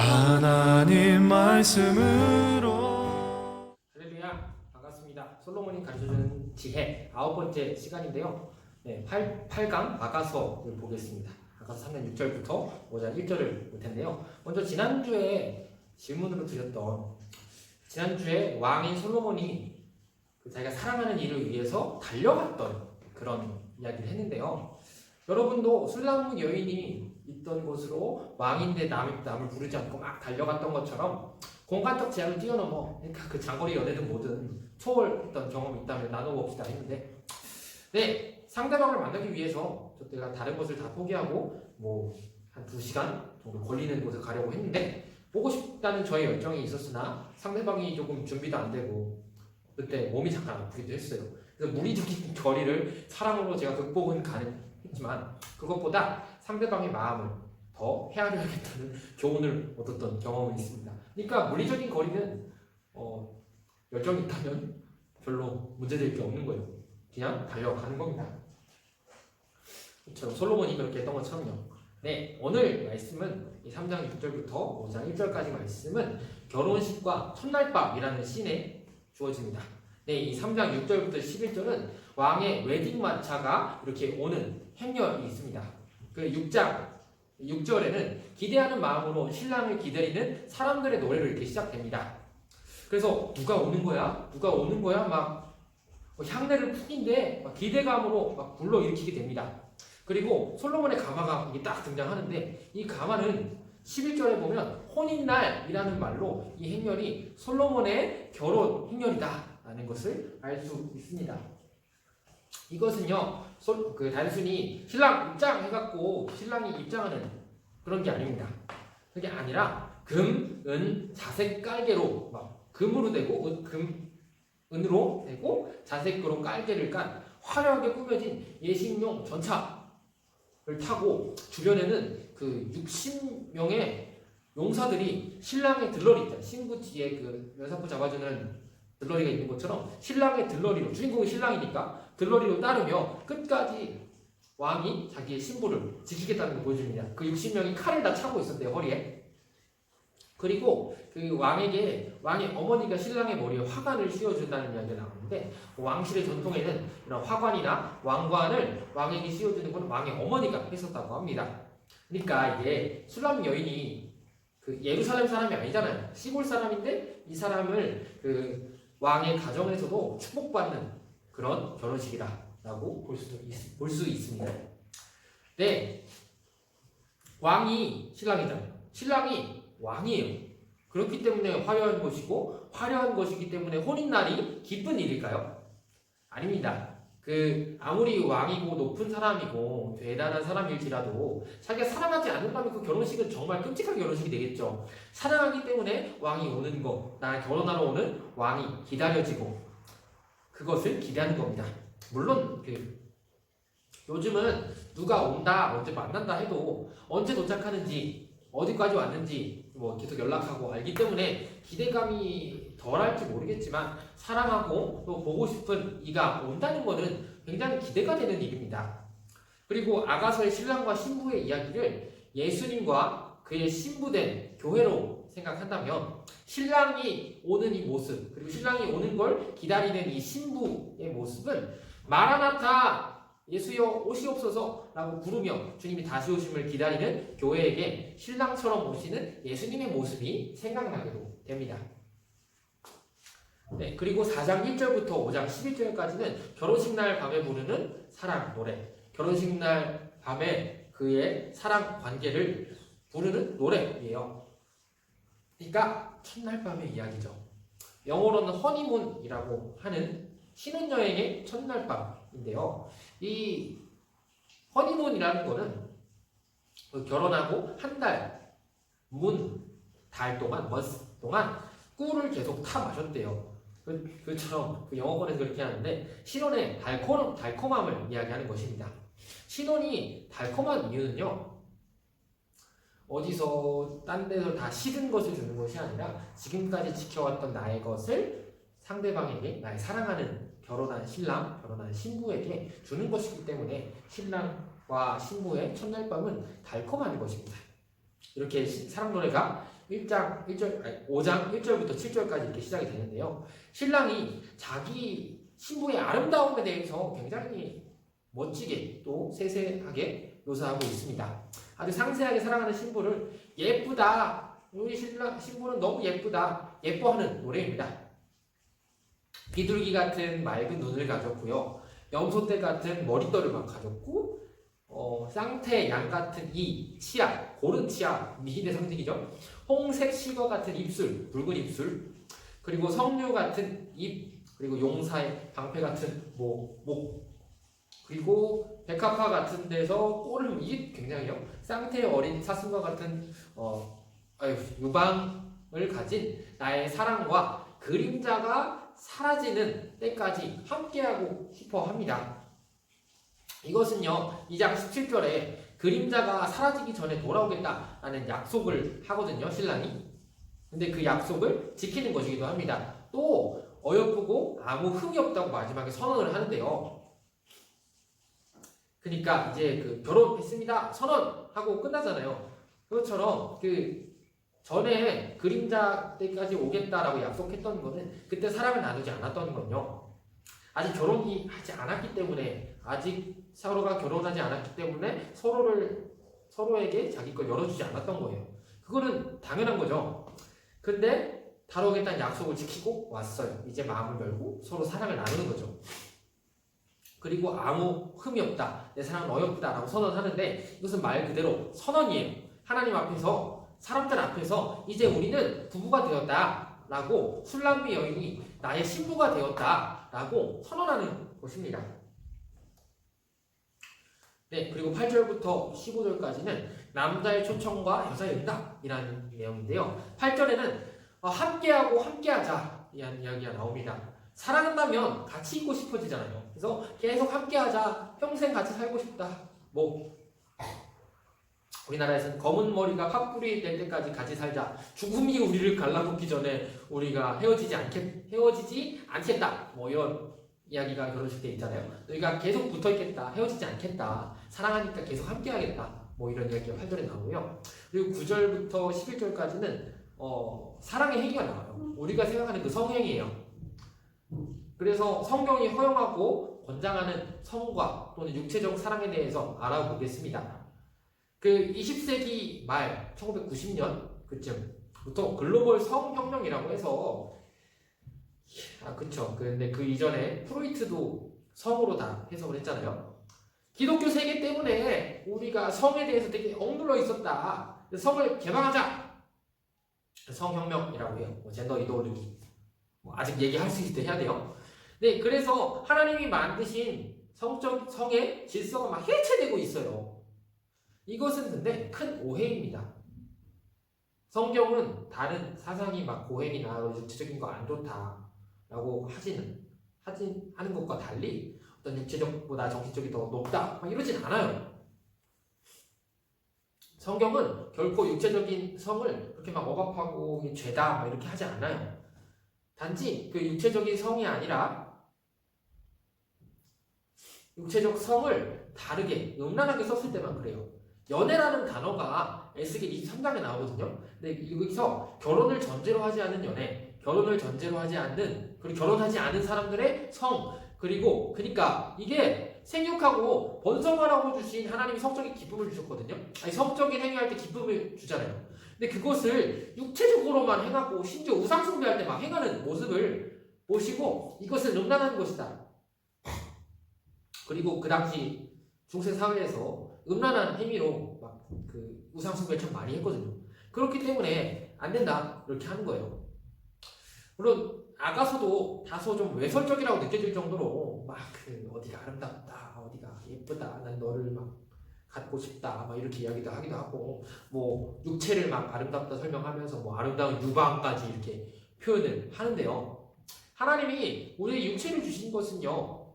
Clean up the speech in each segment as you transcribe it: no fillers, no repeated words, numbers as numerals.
하나님 말씀으로. 할렐루야, 반갑습니다. 솔로몬이 가르쳐주는 지혜 9번째 시간인데요. 네, 8강 아가서를 보겠습니다. 아가서 3장 6절부터 5장 1절을 볼 텐데요. 먼저 지난주에 질문으로 드렸던, 지난주에 왕인 솔로몬이 자기가 사랑하는 이를 위해서 달려갔던 그런 이야기를 했는데요. 여러분도 술람 여인이 있던 곳으로 왕인데 남을 부르지 않고 막 달려갔던 것처럼 공간적 제약을 뛰어넘어, 그러니까 그 장거리 연애든 뭐든 초월했던 경험이 있다면 나눠봅시다 했는데, 네, 상대방을 만나기 위해서 저때가 다른 것을 다 포기하고 한 2시간 정도 걸리는 곳에 가려고 했는데, 보고 싶다는 저의 열정이 있었으나 상대방이 조금 준비도 안 되고 그때 몸이 잠깐 아프기도 했어요. 그래서 물리적인 거리를 사랑으로 제가 극복은 가능했지만 그것보다 상대방의 마음을 더 헤아려야겠다는 교훈을 얻었던 경험이 있습니다. 그러니까 물리적인 거리는 열정이 있다면 별로 문제될 게 없는 거예요. 그냥 달려가는 겁니다. 이처럼 솔로몬이 그렇게 했던 것처럼요. 네, 오늘 말씀은 이 3장 6절부터 5장 1절까지 말씀은 결혼식과 첫날밤이라는 씬에 주어집니다. 네, 이 3장 6절부터 11절은 왕의 웨딩 마차가 이렇게 오는 행렬이 있습니다. 그 6절에는 기대하는 마음으로 신랑을 기다리는 사람들의 노래로 이렇게 시작됩니다. 그래서 누가 오는 거야? 막 향내를 풍긴데 기대감으로 막 불러일으키게 됩니다. 그리고 솔로몬의 가마가 이게 딱 등장하는데, 이 가마는 11절에 보면 혼인날이라는 말로 이 행렬이 솔로몬의 결혼 행렬이다라는 것을 알 수 있습니다. 이것은요, 단순히 신랑 입장 해갖고 신랑이 입장하는 그런 게 아닙니다. 그게 아니라 금, 은, 자색 깔개로 금으로 되고 은으로 되고 자색으로 깔개를 깐 화려하게 꾸며진 예식용 전차를 타고, 주변에는 그 60명의 용사들이 신랑의 들러리 있잖아요. 신부 뒤에 그 여사부 잡아주는 들러리가 있는 것처럼 신랑의 들러리로, 주인공이 신랑이니까 들러리로 따르며 끝까지 왕이 자기의 신부를 지키겠다는 걸 보여줍니다. 그 60명이 칼을 다 차고 있었대요, 허리에. 그리고 그 왕의 어머니가 신랑의 머리에 화관을 씌워준다는 이야기가 나오는데, 왕실의 전통에는 이런 화관이나 왕관을 왕에게 씌워주는 건 왕의 어머니가 했었다고 합니다. 그러니까 이게 술람 여인이 그 예루살렘 사람이 아니잖아요. 시골 사람인데 이 사람을 그 왕의 가정에서도 축복받는 그런 결혼식이라고 볼 수 있습니다. 네, 왕이 신랑이잖아요. 신랑이 왕이에요. 그렇기 때문에 화려한 것이고, 화려한 것이기 때문에 혼인날이 기쁜 일일까요? 아닙니다. 아무리 왕이고 높은 사람이고 대단한 사람일지라도 자기가 사랑하지 않는다면 그 결혼식은 정말 끔찍한 결혼식이 되겠죠. 사랑하기 때문에 왕이 오는 거, 나랑 결혼하러 오는 왕이 기다려지고 그것을 기대하는 겁니다. 물론 요즘은 누가 온다, 언제 만난다 해도 언제 도착하는지, 어디까지 왔는지 계속 연락하고 알기 때문에 기대감이 덜할지 모르겠지만, 사랑하고 또 보고 싶은 이가 온다는 것은 굉장히 기대가 되는 일입니다. 그리고 아가서의 신랑과 신부의 이야기를 예수님과 그의 신부된 교회로 생각한다면, 신랑이 오는 이 모습, 그리고 신랑이 오는 걸 기다리는 이 신부의 모습은 마라나타 예수여 오시옵소서 라고 부르며 주님이 다시 오심을 기다리는 교회에게 신랑처럼 오시는 예수님의 모습이 생각나게도 됩니다. 네, 그리고 4장 1절부터 5장 11절까지는 결혼식 날 밤에 부르는 사랑 노래, 결혼식 날 밤에 그의 사랑 관계를 부르는 노래예요. 그러니까 첫날 밤의 이야기죠. 영어로는 허니문이라고 하는 신혼여행의 첫날 밤인데요. 이 허니문이라는 거는 결혼하고 한 달, 달 동안, months 동안 꿀을 계속 타 마셨대요. 그처럼 영어권에서 그렇게 하는데, 신혼의 달콤함을 이야기하는 것입니다. 신혼이 달콤한 이유는요, 어디서 딴 데서 다 식은 것을 주는 것이 아니라 지금까지 지켜왔던 나의 것을 상대방에게, 나의 사랑하는 결혼한 신랑, 결혼한 신부에게 주는 것이기 때문에 신랑과 신부의 첫날 밤은 달콤한 것입니다. 이렇게 사랑 노래가 5장 1절부터 7절까지 이렇게 시작이 되는데요. 신랑이 자기 신부의 아름다움에 대해서 굉장히 멋지게 또 세세하게 묘사하고 있습니다. 아주 상세하게 사랑하는 신부를 예쁘다. 우리 신부는 너무 예쁘다. 예뻐하는 노래입니다. 비둘기 같은 맑은 눈을 가졌고요. 염소떼 같은 머리털을 막 가졌고, 쌍태 양 같은 치아, 고른 치아, 미인의 상징이죠. 홍색 실과 같은 입술, 붉은 입술, 그리고 석류 같은 입, 그리고 용사의 방패 같은 목, 그리고 백합화 같은 데서 꼴을 이게 굉장히요. 쌍태의 어린 사슴과 같은 유방을 가진 나의 사랑과 그림자가 사라지는 때까지 함께하고 싶어 합니다. 이것은요, 2장 17절에 그림자가 사라지기 전에 돌아오겠다라는 약속을 하거든요, 신랑이. 근데 그 약속을 지키는 것이기도 합니다. 또 어여쁘고 아무 흠이 없다고 마지막에 선언을 하는데요. 그러니까 이제 그 결혼했습니다 선언하고 끝나잖아요. 그것처럼 그 전에 그림자 때까지 오겠다라고 약속했던 거는 그때 사랑을 나누지 않았던 건요. 아직 결혼이 하지 않았기 때문에, 아직 서로가 결혼하지 않았기 때문에 서로에게 자기 걸 열어주지 않았던 거예요. 그거는 당연한 거죠. 근데 다루겠다는 약속을 지키고 왔어요. 이제 마음을 열고 서로 사랑을 나누는 거죠. 그리고 아무 흠이 없다. 내 사랑은 어여쁘다 라고 선언하는데, 이것은 말 그대로 선언이에요. 하나님 앞에서, 사람들 앞에서 이제 우리는 부부가 되었다 라고, 술람비 여인이 나의 신부가 되었다 라고 선언하는 것입니다. 네, 그리고 8절부터 15절까지는 남자의 초청과 여자의 응답이라는 내용인데요. 8절에는 함께하고 함께하자 이라는 이야기가 나옵니다. 사랑한다면 같이 있고 싶어지잖아요. 그래서 계속 함께하자, 평생 같이 살고 싶다. 우리나라에서는 검은 머리가 팥뿌리 될 때까지 같이 살자, 죽음이 우리를 갈라놓기 전에 우리가 헤어지지 않겠다. 이런 이야기가 결혼식 때 있잖아요. 우리가 계속 붙어있겠다, 헤어지지 않겠다, 사랑하니까 계속 함께하겠다. 이런 이야기가 8절에 나오고요. 그리고 9절부터 11절까지는 사랑의 행위가 나와요. 우리가 생각하는 그 성행이에요. 그래서 성경이 허용하고 권장하는 성과 또는 육체적 사랑에 대해서 알아보겠습니다. 그 20세기 말 1990년 그쯤부터 글로벌 성혁명이라고 해서, 그쵸. 근데 그 이전에 프로이트도 성으로 다 해석을 했잖아요. 기독교 세계 때문에 우리가 성에 대해서 되게 억눌러 있었다. 성을 개방하자. 성혁명이라고 해요. 젠더 이데올로기. 아직 얘기할 수 있을 때 해야 돼요. 네, 그래서 하나님이 만드신 성의 질서가 막 해체되고 있어요. 이것은 근데 큰 오해입니다. 성경은 다른 사상이 막 고행이나 육체적인 거 안 좋다라고 하는 것과 달리 어떤 육체적보다 정신적이 더 높다 막 이러진 않아요. 성경은 결코 육체적인 성을 그렇게 막 억압하고 죄다 막 이렇게 하지 않아요. 단지 그 육체적인 성이 아니라 육체적 성을 다르게 음란하게 썼을 때만 그래요. 연애라는 단어가 에스겔 23장에 나오거든요. 근데 여기서 결혼을 전제로 하지 않은 연애, 결혼을 전제로 하지 않는, 그리고 결혼하지 않은 사람들의 성, 그리고 그러니까 이게 생육하고 번성하라고 주신 하나님이 성적인 기쁨을 주셨거든요. 아니, 성적인 행위할 때 기쁨을 주잖아요. 근데 그것을 육체적으로만 행하고 심지어 우상숭배할 때 막 행하는 모습을 보시고 이것은 음란한 것이다. 그리고 그 당시 중세 사회에서 음란한 행위로 막 그 우상숭배를 참 많이 했거든요. 그렇기 때문에 안 된다 이렇게 하는 거예요. 물론 아가서도 다소 좀 외설적이라고 느껴질 정도로 막 어디가 아름답다, 어디가 예쁘다, 난 너를 막 갖고 싶다, 막 이렇게 이야기도 하기도 하고, 육체를 막 아름답다 설명하면서 아름다운 유방까지 이렇게 표현을 하는데요. 하나님이 우리의 육체를 주신 것은요,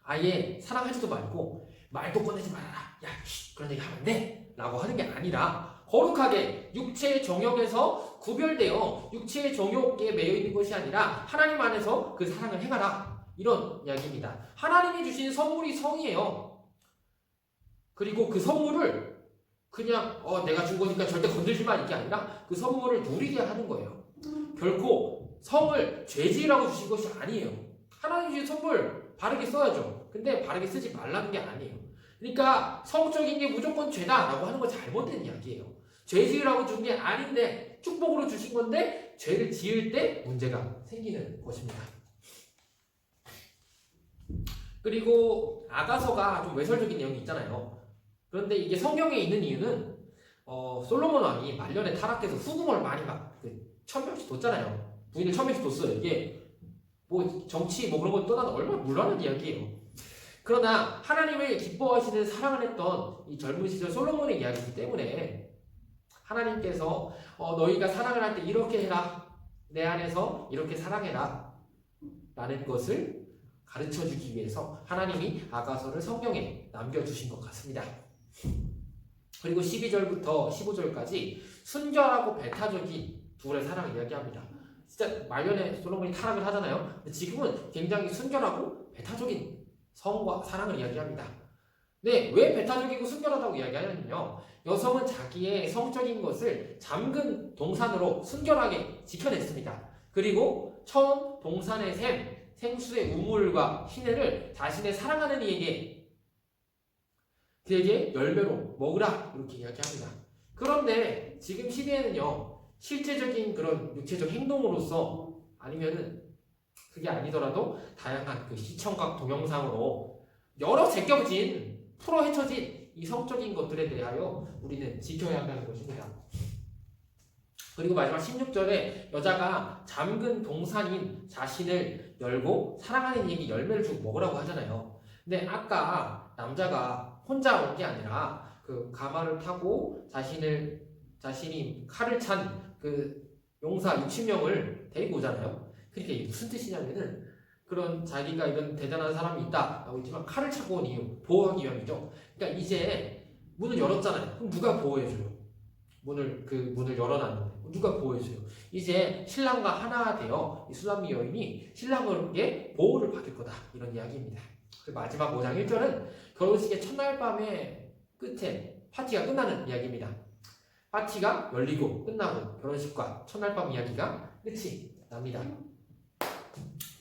아예 사랑하지도 말고 말도 꺼내지 말아라. 야, 그런 얘기 하면 안 돼. 라고 하는 게 아니라 거룩하게 육체의 정욕에서 구별되어 육체의 정욕에 매여 있는 것이 아니라 하나님 안에서 그 사랑을 행하라. 이런 이야기입니다. 하나님이 주신 선물이 성이에요. 그리고 그 선물을 그냥 내가 준 거니까 절대 건들지 마 이게 아니라 그 선물을 누리게 하는 거예요. 결코 성을 죄지으라고 주신 것이 아니에요. 하나님 주신 선물 바르게 써야죠. 근데 바르게 쓰지 말라는 게 아니에요. 그러니까 성적인 게 무조건 죄다라고 하는 건 잘못된 이야기예요. 죄 지으라고 준 게 아닌데 축복으로 주신 건데 죄를 지을 때 문제가 생기는 것입니다. 그리고 아가서가 좀 외설적인 내용이 있잖아요. 그런데 이게 성경에 있는 이유는 솔로몬 왕이 말년에 타락해서 후궁을 많이 막 1000명씩 뒀잖아요. 부인을 1000명씩 뒀어요. 이게 뭐 정치 뭐 그런 거 떠나서 얼마나 물러난 이야기예요. 그러나 하나님을 기뻐하시는 사랑을 했던 이 젊은 시절 솔로몬의 이야기이기 때문에 하나님께서 너희가 사랑을 할 때 이렇게 해라. 내 안에서 이렇게 사랑해라. 라는 것을 가르쳐주기 위해서 하나님이 아가서를 성경에 남겨주신 것 같습니다. 그리고 12절부터 15절까지 순결하고 배타적인 둘의 사랑을 이야기합니다. 진짜 말년에 솔로몬이 타락을 하잖아요. 근데 지금은 굉장히 순결하고 배타적인 성과 사랑을 이야기합니다. 네, 왜 배타적이고 순결하다고 이야기하냐면요. 여성은 자기의 성적인 것을 잠근 동산으로 순결하게 지켜냈습니다. 그리고 처음 동산의 샘, 생수의 우물과 희내를 자신의 사랑하는 이에게 그에게 열매로 먹으라 이렇게 이야기합니다. 그런데 지금 시대에는요. 실제적인 그런 육체적 행동으로서 아니면은 그게 아니더라도 다양한 그 시청각 동영상으로 여러 제껴진 풀어 헤쳐진 이 성적인 것들에 대하여 우리는 지켜야 한다는 것입니다. 그리고 마지막 16절에 여자가 잠근 동산인 자신을 열고 사랑하는 이에게 열매를 주고 먹으라고 하잖아요. 근데 아까 남자가 혼자 온 게 아니라 그 가마를 타고 자신이 칼을 찬 그 용사 60명을 데리고 오잖아요. 그러니까 이게 무슨 뜻이냐면은 그런 자기가 이런 대단한 사람이 있다라고 있지만 칼을 차고 온 이유 보호하기 위함이죠. 그러니까 이제 문을 열었잖아요. 그럼 누가 보호해줘요? 문을 열어놨는데 누가 보호해줘요? 이제 신랑과 하나 되어 이 수람미 여인이 신랑에게 보호를 받을 거다 이런 이야기입니다. 마지막 5장 1절은 결혼식의 첫날 밤의 끝에 파티가 끝나는 이야기입니다. 파티가 열리고 끝나고 결혼식과 첫날 밤 이야기가 끝이 납니다.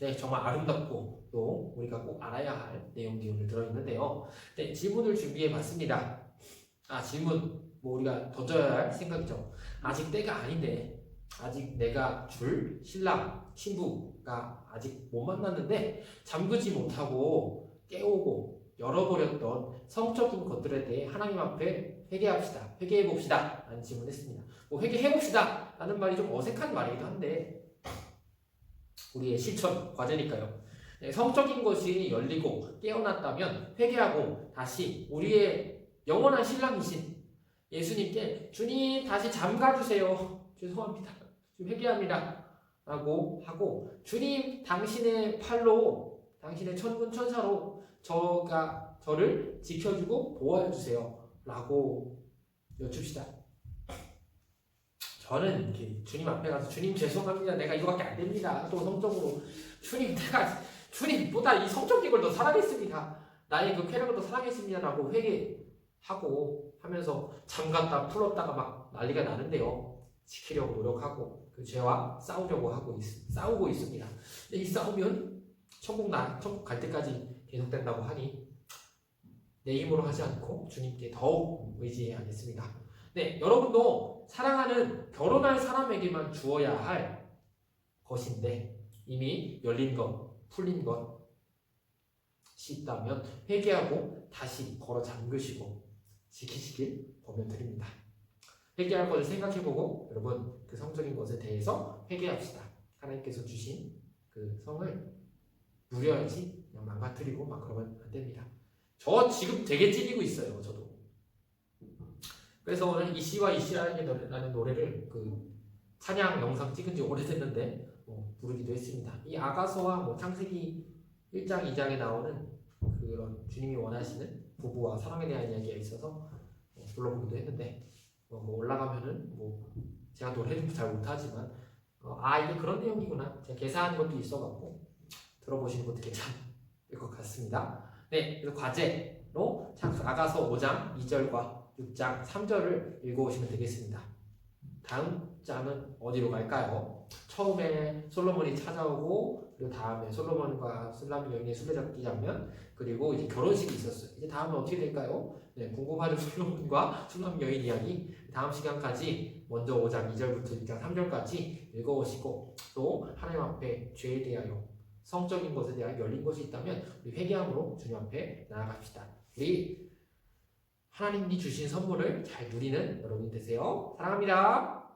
네, 정말 아름답고 또 우리가 꼭 알아야 할 내용들이 오늘 들어있는데요. 네, 질문을 준비해 봤습니다. 질문 뭐 우리가 던져야 할 생각이죠. 아직 때가 아닌데 아직 내가 줄 신랑, 신부가 아직 못 만났는데 잠그지 못하고 깨우고 열어버렸던 성적인 것들에 대해 하나님 앞에 회개합시다. 회개해봅시다. 라는 질문을 했습니다. 뭐 회개해봅시다. 라는 말이 좀 어색한 말이기도 한데 우리의 실천 과제니까요. 네, 성적인 것이 열리고 깨어났다면 회개하고 다시 우리의 영원한 신랑이신 예수님께 주님 다시 잠가주세요. 죄송합니다. 좀 회개합니다. 라고 하고 주님 당신의 팔로 당신의 천군 천사로 저를 지켜주고 보호해주세요. 라고 여쭙시다. 저는 주님 앞에 가서 주님 죄송합니다. 내가 이거밖에 안 됩니다. 또 성적으로 주님보다 이 성적인 걸 더 사랑했습니다. 나의 그 쾌락을 더 사랑했습니다. 라고 회개하고 하면서 잠갔다 풀었다가 막 난리가 나는데요. 지키려고 노력하고 그 죄와 싸우고 있습니다. 근데 이 싸우면 천국 갈 때까지 계속된다고 하니 내 힘으로 하지 않고 주님께 더욱 의지해야겠습니다. 네, 여러분도 사랑하는 결혼할 사람에게만 주어야 할 것인데 이미 열린 것, 풀린 것이 있다면 회개하고 다시 걸어 잠그시고 지키시길 권면드립니다. 회개할 것을 생각해보고 여러분 그 성적인 것에 대해서 회개합시다. 하나님께서 주신 그 성을 누려야지 그냥 망가뜨리고 막 그러면 안 됩니다. 저 지금 되게 찔리고 있어요. 저도. 그래서 오늘 이씨와 이씨라는 노래를 그 찬양 영상 찍은 지 오래됐는데 부르기도 했습니다. 이 아가서와 창세기 1장, 2장에 나오는 그런 주님이 원하시는 부부와 사랑에 대한 이야기가 있어서 불러보기도 했는데 올라가면은 제가 노래는 잘 못하지만 이게 그런 내용이구나. 제가 계산한 것도 있어갖고 들어보시는 것도 괜찮을 것 같습니다. 네, 그래서 과제로 아가서 5장 2절과 6장 3절을 읽어오시면 되겠습니다. 다음 장은 어디로 갈까요? 처음에 솔로몬이 찾아오고 그리고 다음에 솔로몬과 술람 여인의 술래잡기 장면 그리고 이제 결혼식이 있었어요. 이제 다음은 어떻게 될까요? 네, 궁금하죠. 솔로몬과 술람 여인 이야기 다음 시간까지 먼저 5장 2절부터 6장 3절까지 읽어오시고 또 하나님 앞에 죄에 대하여 성적인 것에 대하여 열린 것이 있다면 우리 회개함으로 주님 앞에 나아갑시다. 우리 하나님이 주신 선물을 잘 누리는 여러분 되세요. 사랑합니다.